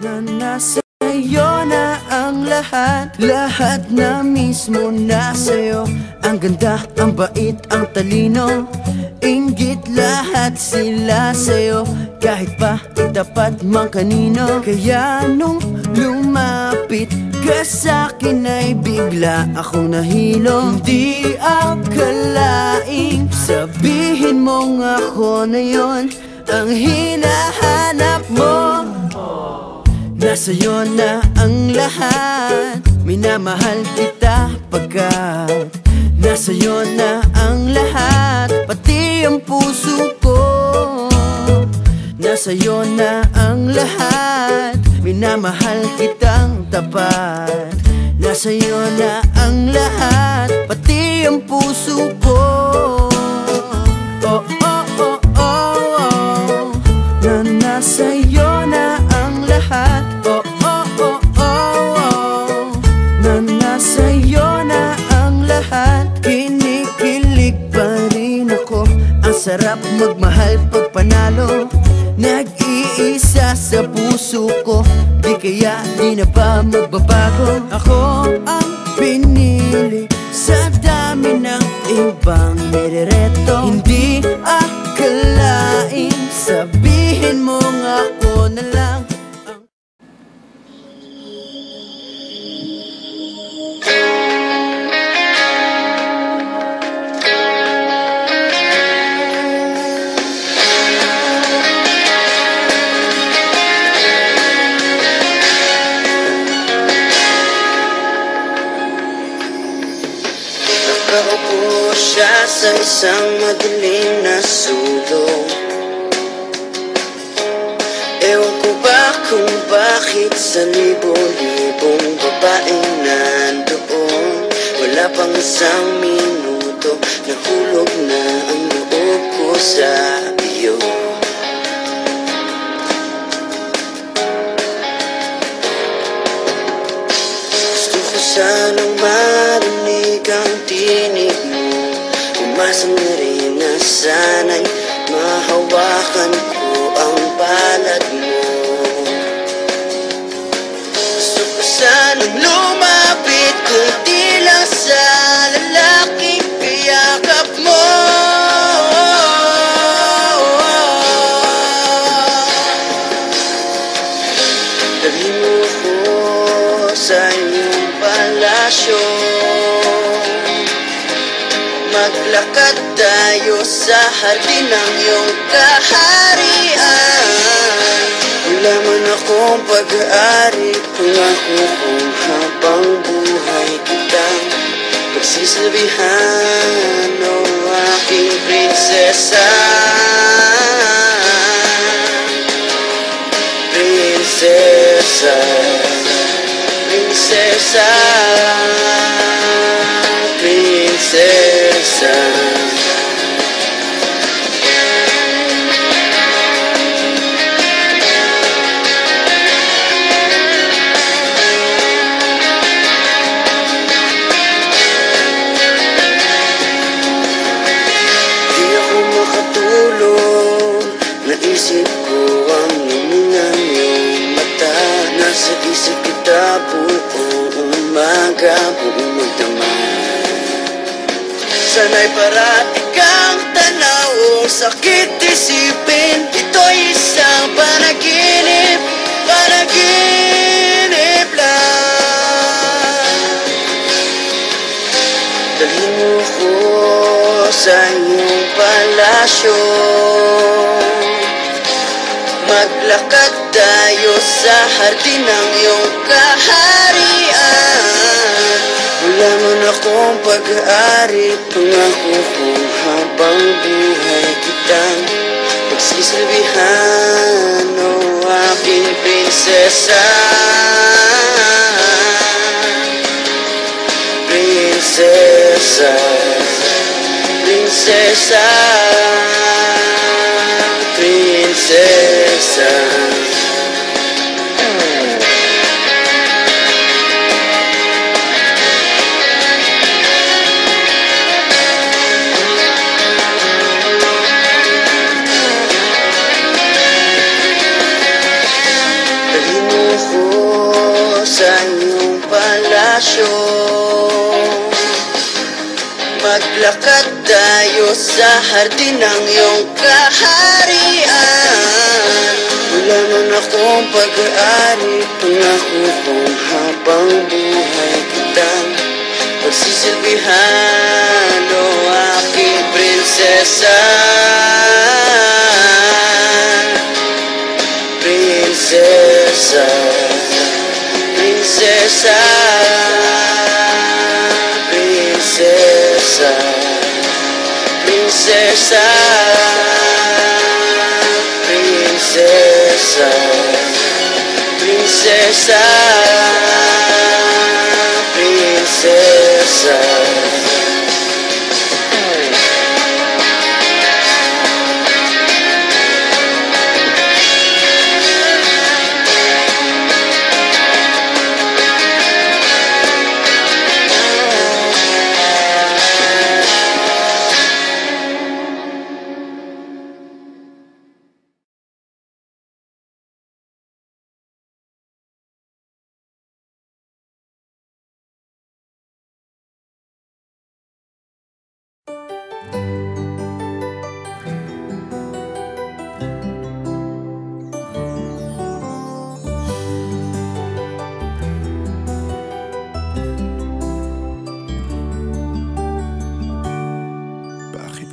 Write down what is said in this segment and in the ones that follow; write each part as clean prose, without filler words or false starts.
na nasa iyo na ang lahat. Lahat na mismo nasa'yo. Ang ganda, ang bait, ang talino, inggit lahat sila sa'yo. Kahit pa itapat mang kanino. Kaya nung lumapit ka sa'kin ay bigla akong nahilo. Hindi akalaing sabihin mong ako na yon ang hinahanap mo. Nasa'yo na ang lahat. Minamahal kita pagkat nasa'yo na ang lahat. Pati ang puso ko, nasa'yo na ang lahat. Minamahal kitang tapat. Nasa'yo na ang lahat. Pati ang puso ko. Oh, oh, oh, oh, oh. Na nasa'yo na ang lahat. Oh, oh, oh, oh, oh. Na nasa'yo na ang lahat. Kinikilig pa rin ako. Ang sarap magmahal pag panalo. Nag-iisa sa puso ko. Di kaya di na ba magbabago? Ako ang pinili sa dami ng ibang nirereto. Hindi akalaing sabihin mong ako na lang ang... Nakaupo siya sa isang madilim na sulok. Ewan ko ba kung bakit sa libo-libong babaeng nandoon. Wala pang isang minuto, nahulog na ang loob ko sa iyo. Gusto ko sanang marinig ang tinig mo. Umasang na rin na sana'y mahawakan ko ang palad mo. Gusto ko sanang lumapit kung di lang sa lalaking piyakap mo. Dalhin mo ko sa iyong palasyo. Maglakad tayo sa hardin ng iyong kaharian. Wala man akong pag-aari, pangako kong habang buhay kitang pagsisilbihan, o aking prinsesa. Prinsesa, prinsesa, prinsesa. Di ako makatulog, naisip ko ang lumingan iyong mata. Nasa isip kita buong umaga, buong magdamag. Sana'y parati kang tanaw, sakit isipin. Ito'y isang panaginip, panaginip lang. Dalhin mo ko sa iyong palasyo. Maglakad tayo sa hardin ng iyong kaharian. Wala man akong pag-aari, pangako kong habang buhay kitang pagsisilbihan, o aking prinsesa. Prinsesa, prinsesa, prinsesa. Dalhin mo ako sa iyong palasyo. Maglakad tayo sa hardin ng iyong kaharian. Wala man akong pag-aari, pangako kong habang buhay kitang pagsisilbihan, o aking prinsesa. Prinsesa, prinsesa, prinsesa, prinsesa, prinsesa, prinsesa, prinsesa.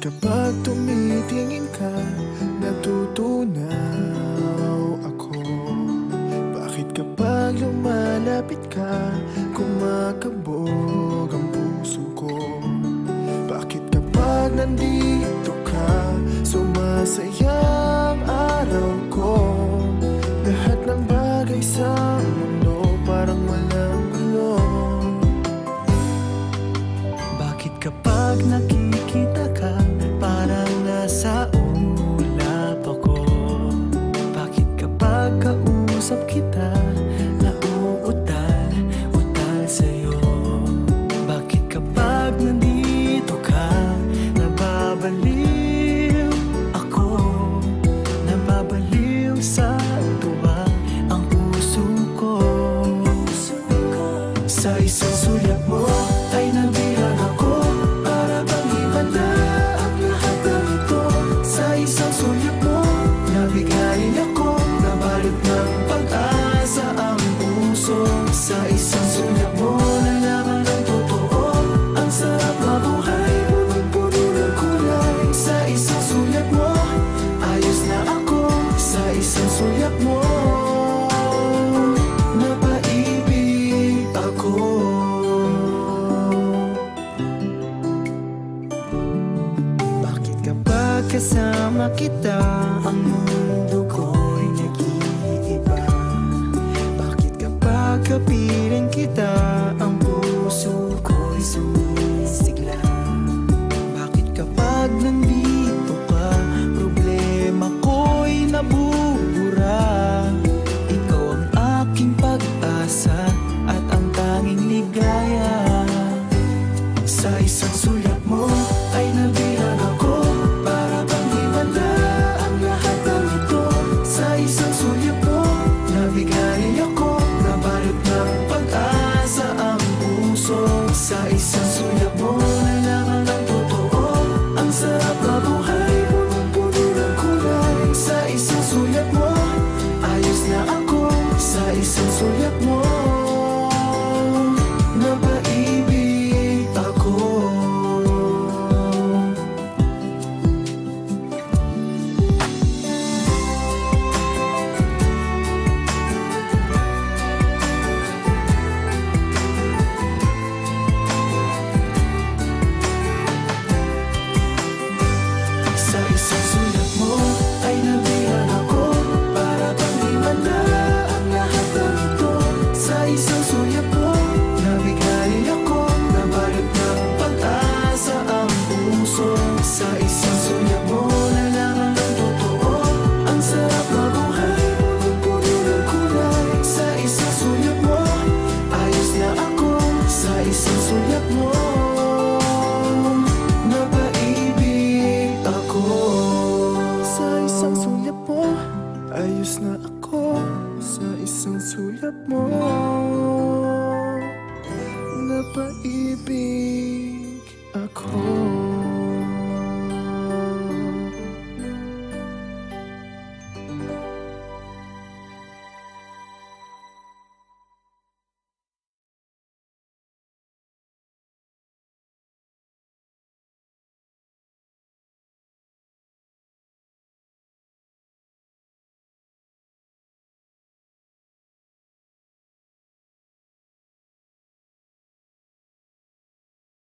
Kapag tumitingin ka, natutunaw ako. Bakit kapag lumalapit ka, kumakabog ang puso ko? Bakit kapag nandito ka, sumasaya ang araw ko? Lahat ng bagay sa mundo parang walang gulo. Bakit kapag nakikita ka, parang nasa ulap ako? Bakit kapag kausap kita, nauutal sa'yo? Bakit kapag nandito ka, nababaliw ako? Nababaliw sa tuwa ang puso ko. Sa isang sulyap mo ay nabihag ako, para bang himala ang lahat ng ito. Sa isang sulyap mo, nabigayin ako, nabalot ng pag-asa ang puso. Sa isang sulyap mo, nalaman ang totoo, ang sarap mabuhay, punong-puno ng kulay. Sa isang sulyap mo, ayos na ako. Sa isang sulyap mo, napaibig ako. Bakit kapag kasama kita, ang mundo ko'y nag-iiba? Bakit kapag kapiling kita, ang puso ko'y sumisigla? Bakit kapag nandito ka, problema ko'y nabubura? Ikaw ang aking pag-asa at ang tanging ligaya. Sa isang sulyap mo ay nabihag ako, para bang himala ang lahat ng ito. Sa isang sulyap mo, nabigayin ako, nabalot ng pag isang sulyap mo, napaibig ako.